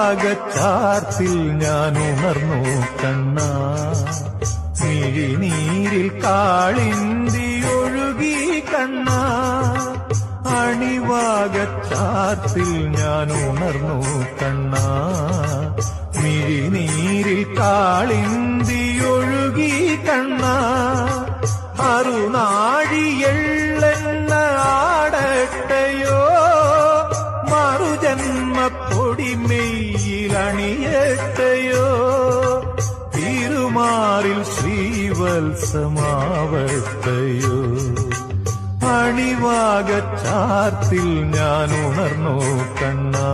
അണിവാകച്ചാർത്തിൽ ഞാൻ ഉണർന്നു കണ്ണാ, മിഴിനീരിൽ കാളിന്തി ഒഴുകി കണ്ണാ. അണിവാകച്ചാർത്തിൽ ഞാൻ ഉണർന്നു കണ്ണാ, മിഴിനീരിൽ കാളിന്തി ഒഴുകി കണ്ണാ. അറുനാഴിയെള്ളെണ്ണ ആടട്ടയോ, മറുജന്മപ്പൊടിമെയിലണിയട്ടയോ, തിരുമാറിൽ ശ്രീവത്സമാവട്ടയോ. അണിവാകച്ചാർത്തിൽ ഞാൻ ഉണർന്നു കണ്ണാ.